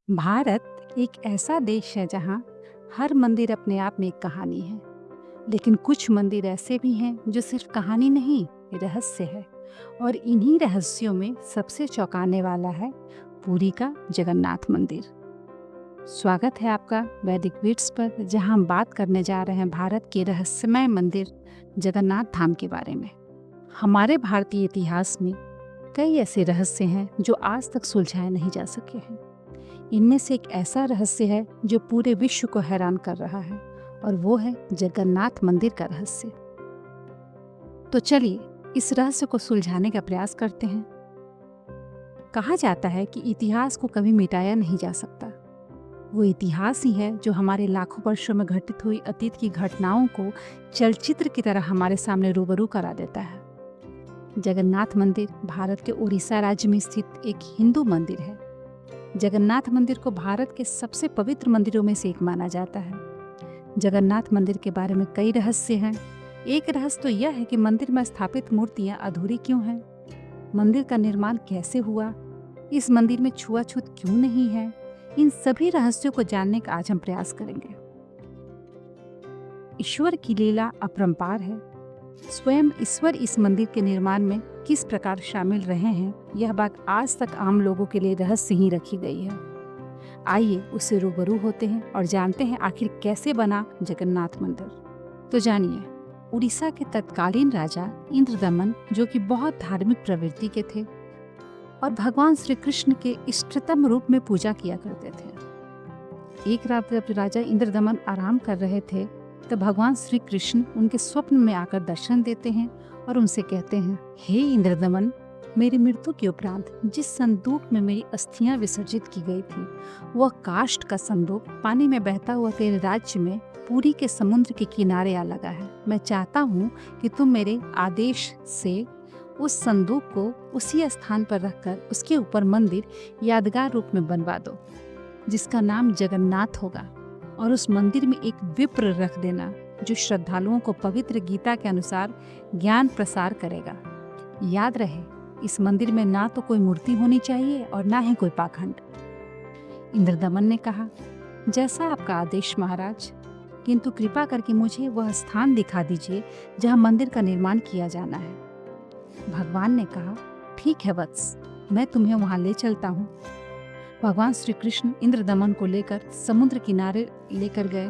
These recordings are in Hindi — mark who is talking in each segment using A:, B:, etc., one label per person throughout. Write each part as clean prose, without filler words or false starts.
A: भारत एक ऐसा देश है जहाँ हर मंदिर अपने आप में एक कहानी है। लेकिन कुछ मंदिर ऐसे भी हैं जो सिर्फ कहानी नहीं, रहस्य है। और इन्हीं रहस्यों में सबसे चौंकाने वाला है पुरी का जगन्नाथ मंदिर। स्वागत है आपका वैदिक बिट्स पर, जहाँ हम बात करने जा रहे हैं भारत के रहस्यमय मंदिर जगन्नाथ धाम के बारे में। हमारे भारतीय इतिहास में कई ऐसे रहस्य हैं जो आज तक सुलझाए नहीं जा सके हैं। इनमें से एक ऐसा रहस्य है जो पूरे विश्व को हैरान कर रहा है, और वो है जगन्नाथ मंदिर का रहस्य। तो चलिए इस रहस्य को सुलझाने का प्रयास करते हैं। कहा जाता है कि इतिहास को कभी मिटाया नहीं जा सकता। वो इतिहास ही है जो हमारे लाखों वर्षों में घटित हुई अतीत की घटनाओं को चलचित्र की तरह हमारे सामने रूबरू करा देता है। जगन्नाथ मंदिर भारत के उड़ीसा राज्य में स्थित एक हिंदू मंदिर है। जगन्नाथ मंदिर को भारत के सबसे पवित्र मंदिरों में से एक माना जाता है। जगन्नाथ मंदिर के बारे में कई रहस्य हैं। एक रहस्य तो यह है कि मंदिर में स्थापित मूर्तियां अधूरी क्यों हैं? मंदिर का निर्माण कैसे हुआ? इस मंदिर में छुआछूत क्यों नहीं है? इन सभी रहस्यों को जानने का आज हम प्रयास करेंगे। ईश्वर की लीला अपरंपार है। स्वयं ईश्वर इस मंदिर के निर्माण में किस प्रकार शामिल रहे हैं, यह बात आज तक आम लोगों के लिए रहस्य ही रखी गई है। आइए उससे रूबरू होते हैं और जानते हैं आखिर कैसे बना जगन्नाथ मंदिर। तो जानिए, उड़ीसा के तत्कालीन राजा इंद्रदमन, जो कि बहुत धार्मिक प्रवृत्ति के थे और भगवान श्री कृष्ण के इष्टतम रूप में पूजा किया करते थे। एक रात जब राजा इंद्रदमन आराम कर रहे थे, तो भगवान श्री कृष्ण उनके स्वप्न में आकर दर्शन देते हैं और उनसे कहते हैं, हे इंद्रदमन, मेरी मृत्यु के उपरांत जिस संदूक में मेरी अस्थियां विसर्जित की गई थी, वह काष्ठ का संदूक पानी में बहता हुआ तेरे राज्य में पुरी के समुद्र के किनारे आ लगा है। मैं चाहता हूँ कि तुम मेरे आदेश से उस संदूक को उसी स्थान पर रखकर उसके ऊपर मंदिर यादगार रूप में बनवा दो, जिसका नाम जगन्नाथ होगा। और उस मंदिर में एक विप्र रख देना जो श्रद्धालुओं को पवित्र गीता के अनुसार ज्ञान प्रसार करेगा। याद रहे, इस मंदिर में ना तो कोई मूर्ति होनी चाहिए और ना ही कोई पाखंड। इंद्रदमन ने कहा, जैसा आपका आदेश महाराज, किंतु कृपा करके मुझे वह स्थान दिखा दीजिए जहाँ मंदिर का निर्माण किया जाना है। भगवान ने कहा, ठीक है वत्स, मैं तुम्हें वहाँ ले चलता हूँ। भगवान श्री कृष्ण इंद्रदमन को लेकर समुद्र किनारे लेकर गए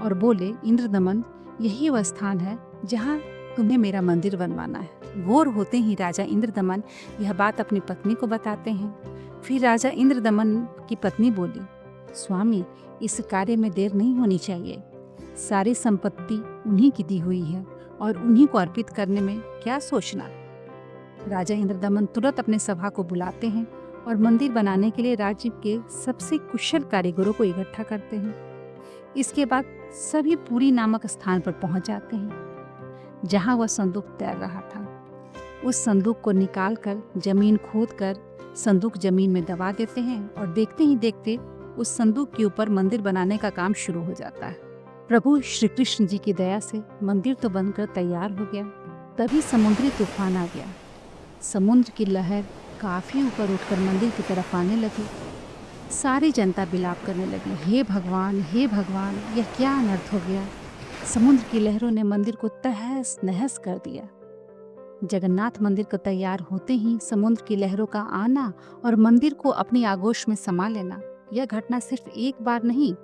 A: और बोले, इंद्रदमन, यही वह स्थान है जहाँ तुम्हें मेरा मंदिर बनवाना है। भोर होते ही राजा इंद्रदमन यह बात अपनी पत्नी को बताते हैं। फिर राजा इंद्रदमन की पत्नी बोली, स्वामी, इस कार्य में देर नहीं होनी चाहिए। सारी संपत्ति उन्हीं की दी हुई है और उन्हीं को अर्पित करने में क्या सोचना। राजा इंद्रदमन तुरंत अपने सभा को बुलाते हैं और मंदिर बनाने के लिए राज्य के सबसे कुशल कारीगरों को इकट्ठा करते हैं। इसके बाद सभी पुरी नामक स्थान पर पहुंच जाते हैं जहां वह संदूक तैर रहा था। उस संदूक को निकालकर जमीन खोदकर संदूक जमीन में दबा देते हैं और देखते ही देखते उस संदूक के ऊपर मंदिर बनाने का काम शुरू हो जाता है। प्रभु श्री कृष्ण जी की दया से मंदिर तो बनकर तैयार हो गया। तभी समुद्री तूफान आ गया। समुद्र की लहर काफी ऊपर उठकर मंदिर की तरफ आने लगी। सारी जनता बिलाप करने लगी, हे भगवान, हे भगवान, यह क्या अनर्थ हो गया। समुद्र की लहरों ने मंदिर को तहस नहस कर दिया। जगन्नाथ मंदिर को तैयार होते ही समुद्र की लहरों का आना और मंदिर को अपनी आगोश में समा लेना, यह घटना सिर्फ एक बार नहीं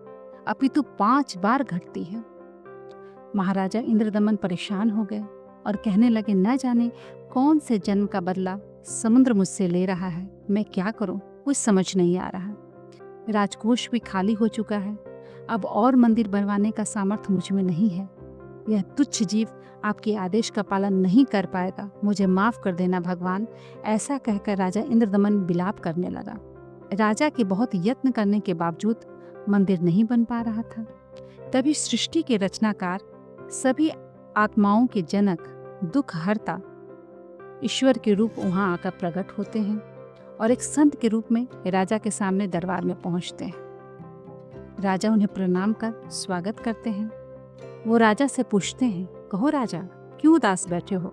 A: अपितु 5 बार घटती है। महाराजा इंद्रदमन परेशान हो गए और कहने लगे, न जाने कौन से जन्म का बदला समुद्र मुझसे ले रहा है। मैं क्या करूं, कुछ समझ नहीं आ रहा। राजकोष भी खाली हो चुका है। अब और मंदिर बनवाने का सामर्थ्य मुझ में नहीं है। यह तुच्छ जीव आपके आदेश का पालन नहीं कर पाएगा। मुझे माफ कर देना भगवान। ऐसा कहकर राजा इंद्रदमन विलाप करने लगा। राजा के बहुत यत्न करने के बावजूद मंदिर नहीं बन पा रहा था। तभी सृष्टि के रचनाकार, सभी आत्माओं के जनक, दुख हरता ईश्वर के रूप वहां आकर प्रकट होते हैं और एक संत के रूप में राजा के सामने दरबार में पहुंचते हैं। राजा उन्हें प्रणाम कर स्वागत करते हैं। वो राजा से पूछते हैं, कहो राजा, क्यों उदास बैठे हो?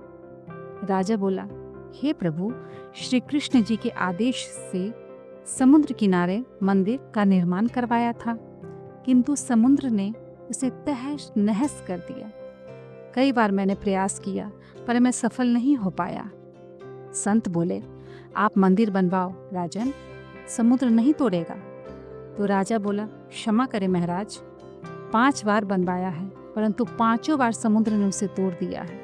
A: राजा बोला, हे प्रभु, श्री कृष्ण जी के आदेश से समुद्र किनारे मंदिर का निर्माण करवाया था, किंतु समुद्र ने उसे तहस नहस कर दिया। कई बार मैंने प्रयास किया पर मैं सफल नहीं हो पाया। संत बोले, आप मंदिर बनवाओ राजन, समुद्र नहीं तोड़ेगा। तो राजा बोला, क्षमा करें महाराज, 5 बार बनवाया है परंतु 5 बार समुद्र ने उसे तोड़ दिया है।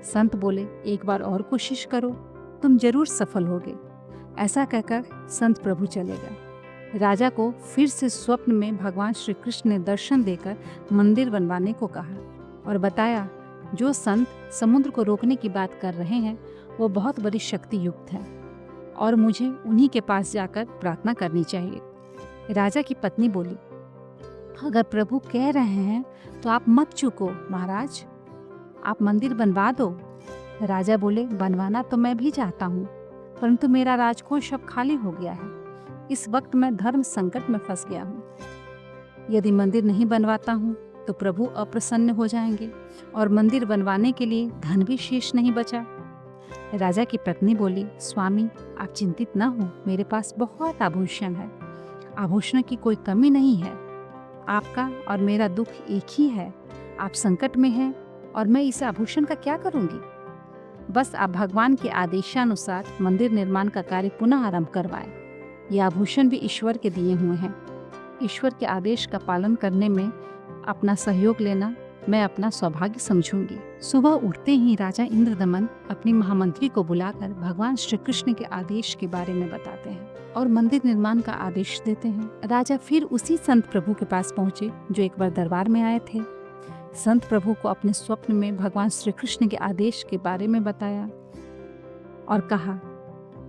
A: संत बोले, एक बार और कोशिश करो, तुम जरूर सफल होगे। ऐसा कहकर संत प्रभु चले गए। राजा को फिर से स्वप्न में भगवान श्री कृष्ण ने दर्शन देकर मंदिर बनवाने को कहा और बताया, जो संत समुद्र को रोकने की बात कर रहे हैं वो बहुत बड़ी शक्ति युक्त है और मुझे उन्हीं के पास जाकर प्रार्थना करनी चाहिए। राजा की पत्नी बोली, अगर प्रभु कह रहे हैं तो आप मत चूको महाराज, आप मंदिर बनवा दो। राजा बोले, बनवाना तो मैं भी चाहता हूँ, परंतु मेरा राजकोष अब खाली हो गया है। इस वक्त मैं धर्म संकट में फंस गया हूँ। यदि मंदिर नहीं बनवाता हूँ तो प्रभु अप्रसन्न हो जाएंगे और मंदिर बनवाने के लिए धन भी शेष नहीं बचा। राजा की पत्नी बोली, स्वामी आप चिंतित न हो, मेरे पास बहुत आभूषण है, आभूषण की कोई कमी नहीं है। आपका और मेरा दुख एक ही है, आप संकट में हैं और मैं इस आभूषण का क्या करूंगी। बस आप भगवान के आदेशानुसार मंदिर निर्माण का कार्य पुनः आरंभ करवाएं। ये आभूषण भी ईश्वर के दिए हुए हैं। ईश्वर के आदेश का पालन करने में अपना सहयोग लेना मैं अपना सौभाग्य समझूंगी। सुबह उठते ही राजा इंद्रदमन अपनी महामंत्री को बुलाकर भगवान श्री कृष्ण के आदेश के बारे में बताते हैं और मंदिर निर्माण का आदेश देते हैं। राजा फिर उसी संत प्रभु के पास पहुंचे जो एक बार दरबार में आए थे। संत प्रभु को अपने स्वप्न में भगवान श्री कृष्ण के आदेश के बारे में बताया और कहा,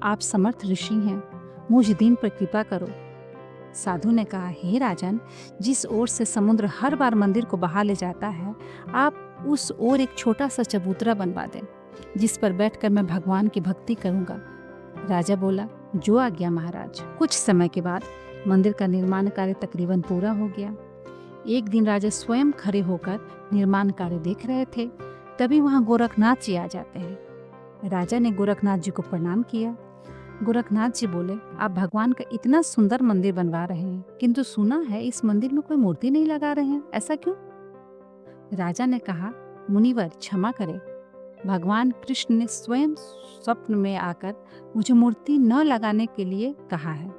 A: आप समर्थ ऋषि हैं, मुझ दीन पर कृपा करो। साधु ने कहा, हे राजन, जिस ओर से समुद्र हर बार मंदिर को बहा ले जाता है, आप उस ओर एक छोटा सा चबूतरा बनवा दें जिस पर बैठकर मैं भगवान की भक्ति करूंगा। राजा बोला, जो आज्ञा महाराज। कुछ समय के बाद मंदिर का निर्माण कार्य तकरीबन पूरा हो गया। एक दिन राजा स्वयं खड़े होकर निर्माण कार्य देख रहे थे, तभी वहां गोरखनाथ जी आ जाते हैं। राजा ने गोरखनाथ जी को प्रणाम किया। गोरखनाथ जी बोले, आप भगवान का इतना सुंदर मंदिर बनवा रहे हैं, किंतु सुना है इस मंदिर में कोई मूर्ति नहीं लगा रहे हैं, ऐसा क्यों? राजा ने कहा, मुनिवर क्षमा करें, भगवान कृष्ण ने स्वयं स्वप्न में आकर मुझे मूर्ति न लगाने के लिए कहा है।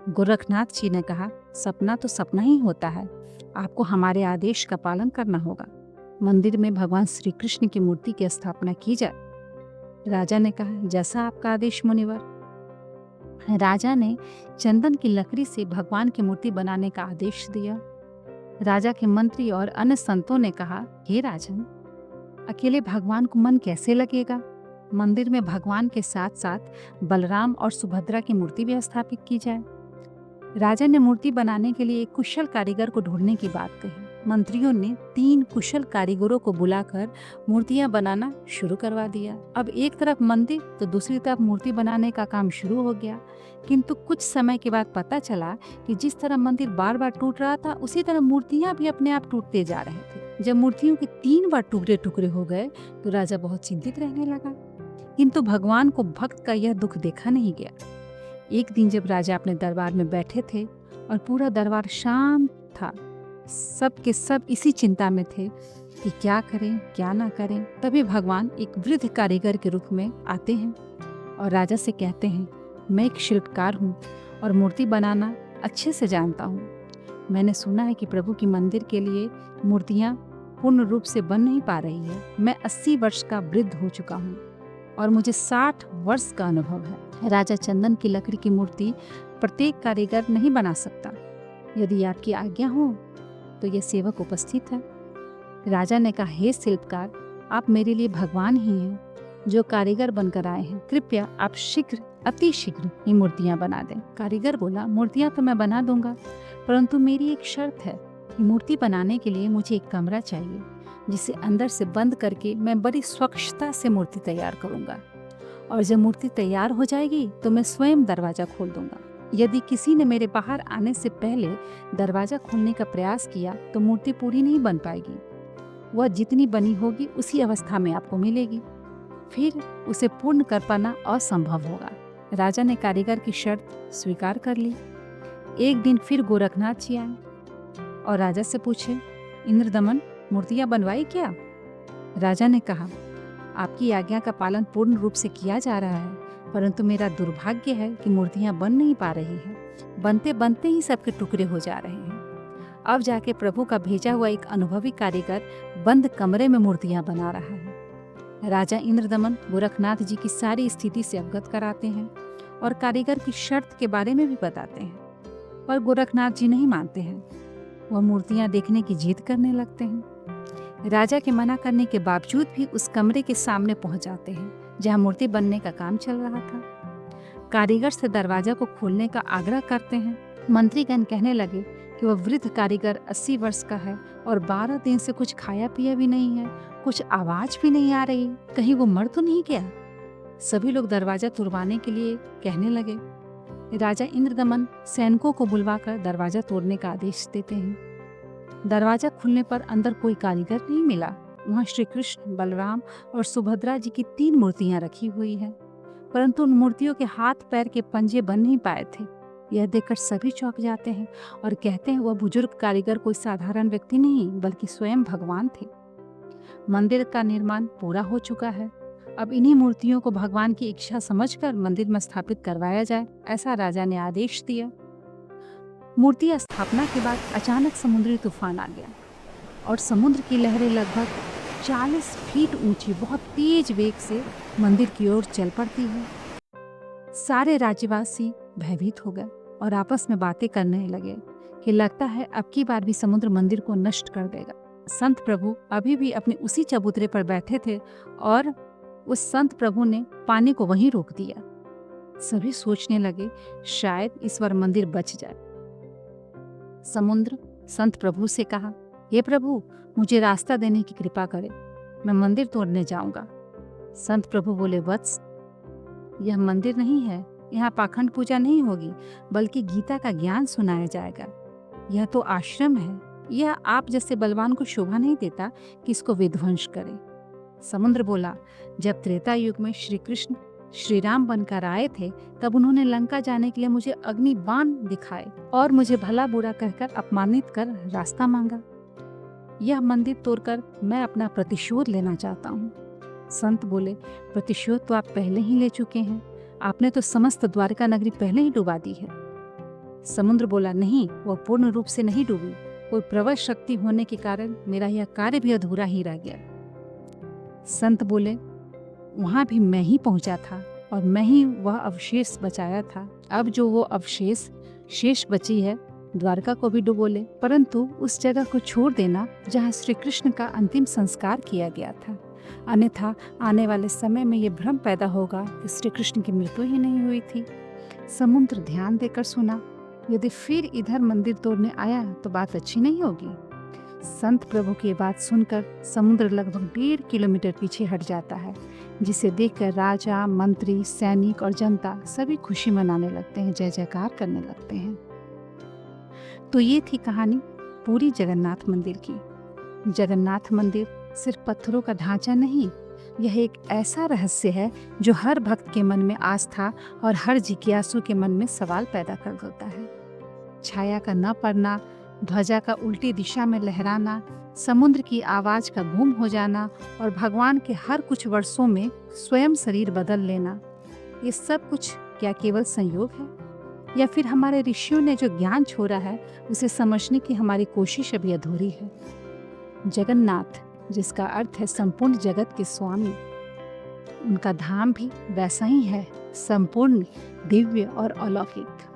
A: गोरखनाथ जी ने कहा, सपना तो सपना ही होता है, आपको हमारे आदेश का पालन करना होगा। मंदिर में भगवान श्री कृष्ण की मूर्ति की स्थापना की जाए। राजा ने कहा, जैसा आपका आदेश मुनिवर। राजा ने चंदन की लकड़ी से भगवान की मूर्ति बनाने का आदेश दिया। राजा के मंत्री और अन्य संतों ने कहा, हे राजन, अकेले भगवान को मन कैसे लगेगा? मंदिर में भगवान के साथ साथ बलराम और सुभद्रा की मूर्ति भी स्थापित की जाए। राजा ने मूर्ति बनाने के लिए एक कुशल कारीगर को ढूंढने की बात कही। मंत्रियों ने 3 कुशल कारीगरों को बुलाकर मूर्तियां बनाना शुरू करवा दिया। अब एक तरफ मंदिर तो दूसरी तरफ मूर्ति बनाने का काम शुरू हो गया, किंतु कुछ समय के बाद पता चला कि जिस तरह मंदिर बार बार टूट रहा था, उसी तरह मूर्तियां भी अपने आप टूटते जा रहे थे। जब मूर्तियों के 3 बार टुकड़े टुकड़े हो गए तो राजा बहुत चिंतित रहने लगा, किंतु भगवान को भक्त का यह दुख देखा नहीं गया। एक दिन जब राजा अपने दरबार में बैठे थे और पूरा दरबार शांत था, सब के सब इसी चिंता में थे कि क्या करें क्या ना करें, तभी भगवान एक वृद्ध कारीगर के रूप में आते हैं और राजा से कहते हैं, मैं एक शिल्पकार हूँ और मूर्ति बनाना अच्छे से जानता हूँ। मैंने सुना है कि प्रभु की मंदिर के लिए मूर्तियाँ पूर्ण रूप से बन नहीं पा रही है। मैं 80 वर्ष का वृद्ध हो चुका हूँ और मुझे 60 वर्ष का अनुभव है। राजा, चंदन की लकड़ी की मूर्ति प्रत्येक कारीगर नहीं बना सकता। यदि आपकी आज्ञा हो तो ये सेवक उपस्थित है। राजा ने कहा, हे शिल्पकार, आप मेरे लिए भगवान ही हैं जो कारीगर बनकर आए हैं। कृपया आप शीघ्र, अति शीघ्र ही मूर्तियां बना दें। कारीगर बोला, मूर्तियां तो मैं बना दूंगा, परंतु मेरी एक शर्त है कि मूर्ति बनाने के लिए मुझे एक कमरा चाहिए जिसे अंदर से बंद करके मैं बड़ी स्वच्छता से मूर्ति तैयार करूंगा, और जब मूर्ति तैयार हो जाएगी तो मैं स्वयं दरवाजा खोल दूंगा। यदि किसी ने मेरे बाहर आने से पहले दरवाजा खोलने का प्रयास किया तो मूर्ति पूरी नहीं बन पाएगी। वह जितनी बनी होगी उसी अवस्था में आपको मिलेगी, फिर उसे पूर्ण कर पाना असंभव होगा। राजा ने कारीगर की शर्त स्वीकार कर ली। एक दिन फिर गोरखनाथ जी आए और राजा से पूछे, इंद्रदमन, मूर्तियां बनवाई क्या? राजा ने कहा, आपकी आज्ञा का पालन पूर्ण रूप से किया जा रहा है, परंतु मेरा दुर्भाग्य है कि मूर्तियां बन नहीं पा रही है। बनते बनते ही सबके टुकड़े हो जा रहे हैं। अब जाके प्रभु का भेजा हुआ एक अनुभवी कारीगर बंद कमरे में मूर्तियां बना रहा है। राजा इंद्रदमन गोरखनाथ जी की सारी स्थिति से अवगत कराते हैं और कारीगर की शर्त के बारे में भी बताते हैं, पर गोरखनाथ जी नहीं मानते हैं। वह मूर्तियां देखने की जिद करने लगते हैं। राजा के मना करने के बावजूद भी उस कमरे के सामने पहुंच जाते हैं जहां मूर्ति बनने का काम चल रहा था। कारीगर से दरवाजा को खोलने का आग्रह करते हैं। मंत्रीगण कहने लगे कि वह वृद्ध कारीगर 80 वर्ष का है और 12 दिन से कुछ खाया पिया भी नहीं है, कुछ आवाज भी नहीं आ रही, कहीं वो मर तो नहीं गया। सभी लोग दरवाजा तुड़वाने के लिए कहने लगे। राजा इंद्रदमन सैनिकों को बुलवाकर दरवाजा तोड़ने का आदेश देते हैं। दरवाजा खुलने पर अंदर कोई कारीगर नहीं मिला। वहाँ श्री कृष्ण, बलराम और सुभद्रा जी की 3 मूर्तियां रखी हुई है, परंतु उन मूर्तियों के हाथ पैर के पंजे बन नहीं पाए थे। यह देखकर सभी चौंक जाते हैं और कहते हैं वह बुजुर्ग कारीगर कोई साधारण व्यक्ति नहीं बल्कि स्वयं भगवान थे। मंदिर का निर्माण पूरा हो चुका है। अब इन्हीं मूर्तियों को भगवान की इच्छा समझकर मंदिर में स्थापित करवाया जाए, ऐसा राजा ने आदेश दिया। मूर्ति स्थापना के बाद अचानक समुद्री तूफान आ गया और समुद्र की लहरें लगभग 40 फीट ऊंची बहुत तेज वेग से मंदिर की ओर चल पड़ती है। सारे राज्यवासी भयभीत हो गए और आपस में बातें करने लगे कि लगता है अब की बार भी समुद्र मंदिर को नष्ट कर देगा। संत प्रभु अभी भी अपने उसी चबूतरे पर बैठे थे और उस संत प्रभु ने पानी को वहीं रोक दिया। सभी सोचने लगे शायद इस बार मंदिर बच जाए। समुद्र संत प्रभु से कहा, हे प्रभु, मुझे रास्ता देने की कृपा करें, मैं मंदिर तोड़ने जाऊंगा। संत प्रभु बोले, वत्स, यह मंदिर नहीं है, यहाँ पाखंड पूजा नहीं होगी, बल्कि गीता का ज्ञान सुनाया जाएगा। यह तो आश्रम है, यह आप जैसे बलवान को शोभा नहीं देता कि इसको विध्वंस करे। समुद्र बोला, जब त्रेता युग में श्री कृष्ण श्री राम बनकर आए थे तब उन्होंने लंका जाने के लिए मुझे अग्नि बाण दिखाए और मुझे भला बुरा कहकर अपमानित कर रास्ता मांगा। यह मंदिर तोड़कर मैं अपना प्रतिशोध लेना चाहता हूँ। संत बोले, प्रतिशोध तो आप पहले ही ले चुके हैं, आपने तो समस्त द्वारका नगरी पहले ही डुबा दी है। समुद्र बोला, नहीं, वह पूर्ण रूप से नहीं डूबी, कोई प्रबल शक्ति होने के कारण मेरा यह कार्य भी अधूरा ही रह गया। संत बोले, वहां भी मैं ही पहुंचा था और मैं ही वह अवशेष बचाया था। अब जो वो अवशेष शेष बची है, द्वारका को भी डुबो ले, परंतु उस जगह को छोड़ देना जहां श्री कृष्ण का अंतिम संस्कार किया गया था, अन्यथा आने वाले समय में ये भ्रम पैदा होगा कि श्री कृष्ण की मृत्यु ही नहीं हुई थी। समुद्र ध्यान देकर सुना, यदि फिर इधर मंदिर तोड़ने आया तो बात अच्छी नहीं होगी। संत प्रभु की बात सुनकर समुद्र लगभग 1.5 किलोमीटर पीछे हट जाता है, जिसे देखकर राजा, मंत्री, सैनिक और जनता सभी खुशी मनाने लगते हैं, जय जयकार करने लगते हैं। तो ये थी कहानी पूरी जगन्नाथ मंदिर की। जगन्नाथ मंदिर सिर्फ पत्थरों का ढांचा नहीं, यह एक ऐसा रहस्य है जो हर भक्त के मन में आस्था और हर जिज्ञासु के मन में सवाल पैदा कर देता है। छाया का न पड़ना, ध्वजा का उल्टी दिशा में लहराना, समुद्र की आवाज का गुम हो जाना और भगवान के हर कुछ वर्षों में स्वयं शरीर बदल लेना, ये सब कुछ क्या केवल संयोग है या फिर हमारे ऋषियों ने जो ज्ञान छोड़ा है उसे समझने की हमारी कोशिश अभी अधूरी है। जगन्नाथ, जिसका अर्थ है संपूर्ण जगत के स्वामी, उनका धाम भी वैसा ही है, संपूर्ण, दिव्य और अलौकिक।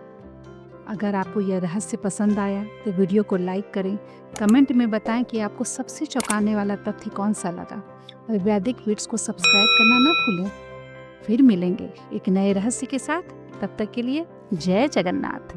A: अगर आपको यह रहस्य पसंद आया तो वीडियो को लाइक करें, कमेंट में बताएं कि आपको सबसे चौंकाने वाला तथ्य कौन सा लगा और वैदिक विड्स को सब्सक्राइब करना न भूलें। फिर मिलेंगे एक नए रहस्य के साथ, तब तक के लिए जय जगन्नाथ।